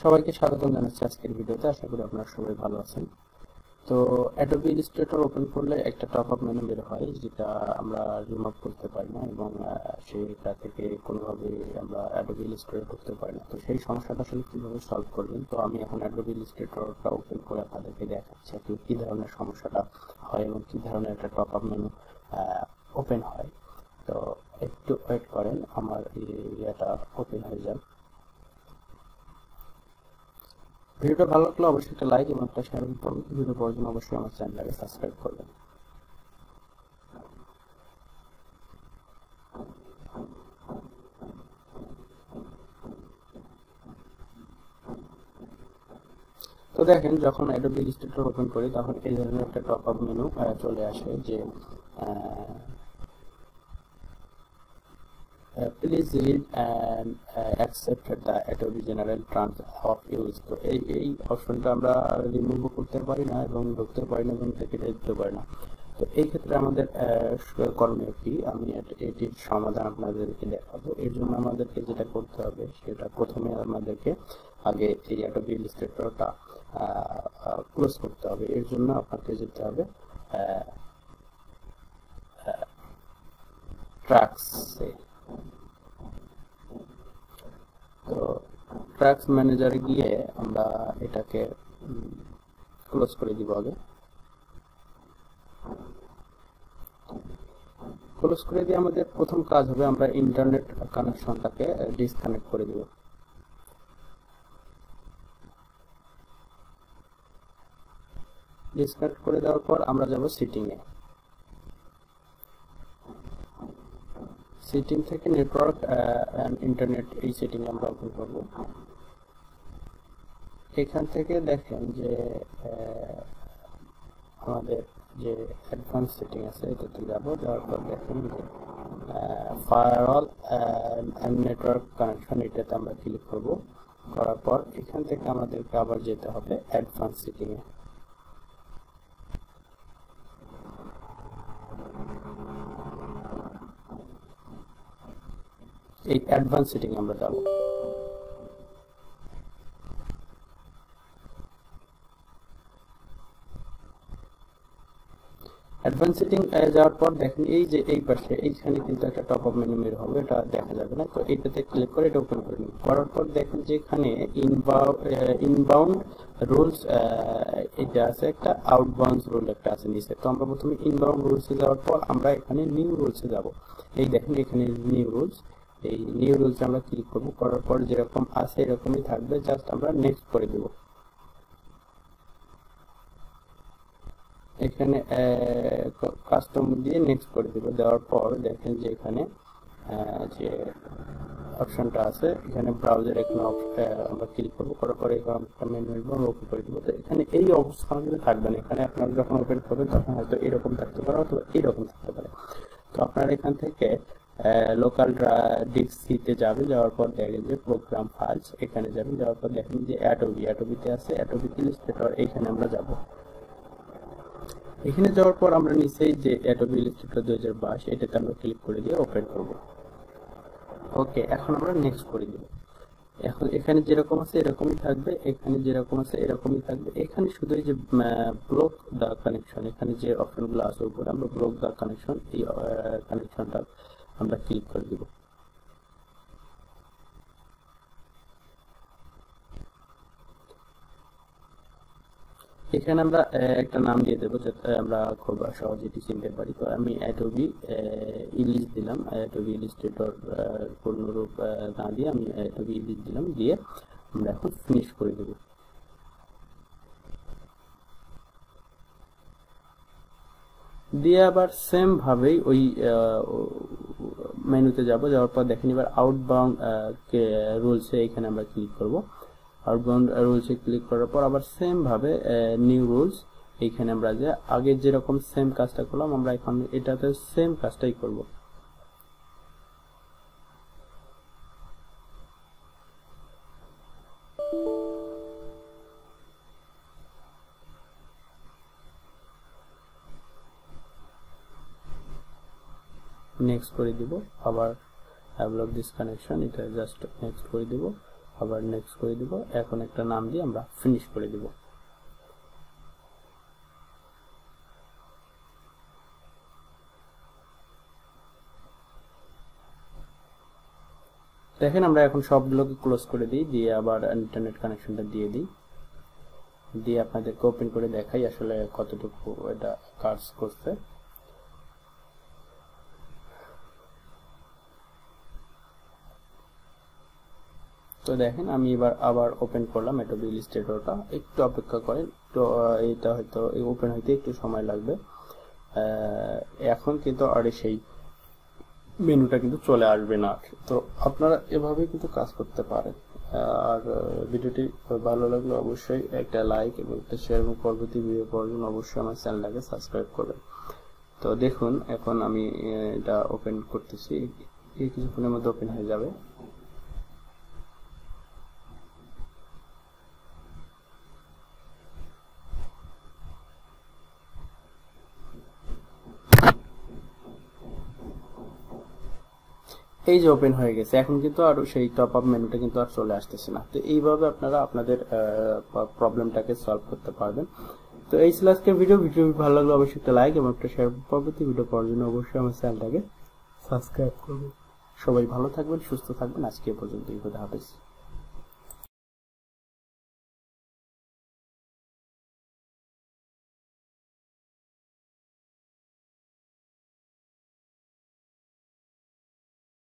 সবাইকে স্বাগত জানাচ্ছি আজকের ভিডিওতে। আশা করি আপনারা সবাই ভালো আছেন। তো অ্যাডোবি ইলাস্ট্রেটর ওপেন করলে একটা টপ আপ মেনু বের হয়, যেটা আমরা রিমুভ করতে পারি না এবং সেটা থেকে কোনোভাবে আমরা অ্যাডোবি ইলাস্ট্রেটর করতে পারি না। তো সেই সমস্যাটা আসলে কিভাবে সলভ করবেন, তো আমি এখন অ্যাডোবি ইলাস্ট্রেটরটা ওপেন করে আপনাদেরকে দেখাচ্ছি আসলে কি ধরনের সমস্যাটা হয় এবং কি ধরনের একটা টপ আপ মেনু ওপেন হয়। তো একটু ওয়েট করেন, আমার এটা ওপেন হয়ে যাক। ভিডিওটা ভালো লাগলে অবশ্যই একটা লাইক এবং একটা শেয়ার করবেন। ভিডিও পাওয়ার জন্য অবশ্যই আমার চ্যানেলটাকে সাবস্ক্রাইব করবেন। তো দেখেন, যখন অ্যাডোবি ইলাস্ট্রেটর ওপেন করি তখন এই ধরনের একটা টপ আপ মেনু চলে আসে যে please read and accept the Adobe general terms of use. তো এই অপশনটা আমরা রিমুভ করতে পারি না এবং ঢুকতে পারি না এবং থেকে দিতে পারি না। তো এই ক্ষেত্রে আমাদের করণীয় কি, আমি এটির সমাধান আপনাদেরকে দেখাবো। এর জন্য আমাদেরকে যেটা করতে হবে সেটা প্রথমে আমাদেরকে আগে এই অ্যাডোবি ইলাস্ট্রেটরটা ক্লোজ করতে হবে। এর জন্য আপনাকে যেতে হবে ট্র্যাকসে। তো ট্র্যাকস ম্যানেজারে গিয়ে আমরা এটাকে ক্লোজ করে দিব। আগে ক্লোজ করে দিয়ে আমাদের প্রথম কাজ হবে আমরা ইন্টারনেট কানেকশনটাকে ডিসকানেক্ট করে দিব। ডিসকানেক্ট করে দেওয়ার পর আমরা যাব সেটিং এ। সেটিং থেকে নেটওয়ার্ক এন্ড ইন্টারনেট, এই সেটিং আমরা ওপেন করব। এখান থেকে দেখেন যে আমাদের যে অ্যাডভান্স সেটিং আছে এটাতে যাব। যাওয়ার পর দেখেন যে ফায়ারওয়াল এন্ড নেটওয়ার্ক কানেকশন, এটাতে আমরা ক্লিক করব। করার পর এখান থেকে আমাদেরকে আবার যেতে হবে অ্যাডভান্স সেটিং এ। এই অ্যাডভান্স সেটিং আমরা যাব। অ্যাডভান্স সেটিং যাওয়ার পর দেখেন এই যে এই পাশে এইখানে কিন্তু একটা টপ আপ মেনু বের হবে, এটা দেখা যাবে না। তো এটাতে ক্লিক করে এটা ওপেন করে নিন। করার পর দেখেন যে এখানে ইনবাউন্ড রুলস এটা আছে, একটা আউটবাউন্ড রুল একটা আছে নিচে। তো আমরা প্রথমে ইনবাউন্ড রুলসে যাওয়ার পর আমরা এখানে নিউ রুলসে যাব। এই দেখেন এখানে নিউ রুলস, এই নিউ রুলসে আমরা ক্লিক করব। করার পর যেরকম আছে এরকমই থাকবে, জাস্ট আমরা নেক্সট করে দেব। এখানে কাস্টম দিয়ে নেক্সট করে দিব। দেওয়ার পর দেখেন যে এখানে যে অপশনটা আছে, এখানে ব্রাউজার এখানে আমরা ক্লিক করব। করার পরে একটা মেনু আসবে, আমরা ওপেন করে দিব। তো এখানে এই অবস্থাগুলো থাকবে না। এখানে আপনারা যখন ওপেন করবেন তখন হয়তো এরকম থাকতে পারে অথবা এরকম থাকতে পারে। তো আপনারা এখান থেকে লোকাল ডিস্কসিতে যাবেন। যাওয়ার পর দেখেন যে প্রোগ্রাম ফাইলস, এখানে যাবেন। যাওয়ার পর দেখেন যে অ্যাডোবিতে আছে অ্যাডোবি ইলাস্ট্রেটর, এইখানে আমরা যাব। এখানে যাওয়ার পর আমরা নিচেই যে অ্যাডোবি ইলাস্ট্রেটর 2022 এটাতে আমরা ক্লিক করে দিয়ে ওপেন করব। ওকে, এখন আমরা নেক্সট করে দিব। এখন এখানে যেরকম আছে এরকমই থাকবে, এখানে যেরকম আছে এরকমই থাকবে। এখানে শুধু এই যে ব্লক দা কানেকশন, এখানে যে অপশনগুলো আছে উপরে আমরা ব্লক দা কানেকশন, এই কানেকশনটা আমরা ক্লিক করে দিব। এখানে আমরা একটা নাম দিয়ে দেবো যাতে আমরা খুব সহজে এটি চিনতে পারি। তো আমি অ্যাডোবি ইলিশ দিলাম, অ্যাডোবি ইলাস্ট্রেটর পূর্ণরূপ না দিয়ে আমি অ্যাডোবি ইলিশ দিলাম। দিয়ে আমরা এখন ফিনিশ করে দেব। দিয়ে আবার সেম ভাবেই ওই মেনুতে যাব। যাওয়ার পর দেখেন এবার আউটবাউন্ড রুলসে এখানে আমরা ক্লিক করব। আউটবাউন্ড রুলসে ক্লিক করার পর আবার সেম ভাবে নিউ রুলস, এইখানে আমরা যে আগে যেরকম সেম কাজটা করলাম আমরা এখন এটাতে সেম কাজটাই করব। নেক্সট করে দিব। আবার ব্লক দিস কানেকশন, এটা জাস্ট নেক্সট করে দিব। আবার নেক্সট করে দিব। এখন একটা নাম দিয়ে আমরা ফিনিশ করে দিব। দেখেন আমরা এখন সবগুলোকে ক্লোজ করে দিই, দিয়ে আবার ইন্টারনেট কানেকশনটা দিয়ে দিই, দিয়ে আপনাদেরকে ওপেন করে দেখাই আসলে কতটুকু এটা কাজ করছে। তো দেখেন আমি এবার আবার ওপেন করলাম অ্যাডোবি ইলাস্ট্রেটরটা, একটু অপেক্ষা করেন, তো এটা হয়তো ওপেন হইতে একটু সময় লাগবে। এখন কিন্তু আর সেই মেনুটা কিন্তু চলে আসবে না। তো আপনারা এভাবে কিন্তু কাজ করতে পারেন। আর ভিডিওটি ভালো লাগলে অবশ্যই একটা লাইক এবং একটা শেয়ার, এবং পরবর্তী ভিডিও পাওয়ার জন্য অবশ্যই আমার চ্যানেলটাকে সাবস্ক্রাইব করবেন। তো দেখুন এখন আমি এটা ওপেন করতেছি, কিছুক্ষণের মধ্যে ওপেন হয়ে যাবে। এই যে ওপেন হয়ে গেছে, এখন কিন্তু আর সেই টপ আপ মেনুটা কিন্তু আর চলে আসতেছে না। তো এইভাবে আপনারা আপনাদের প্রবলেমটাকে সলভ করতে পারবেন। তো এই ছিল আজকের ভিডিও ভালো লাগলে অবশ্যই একটা লাইক এবং একটা শেয়ার, পরবর্তী ভিডিও পাওয়ার জন্য অবশ্যই আমার চ্যানেলটাকে সাবস্ক্রাইব করবেন। সবাই ভালো থাকবেন, সুস্থ থাকবেন। আজকে এ পর্যন্তই, খোদা হাফেজ।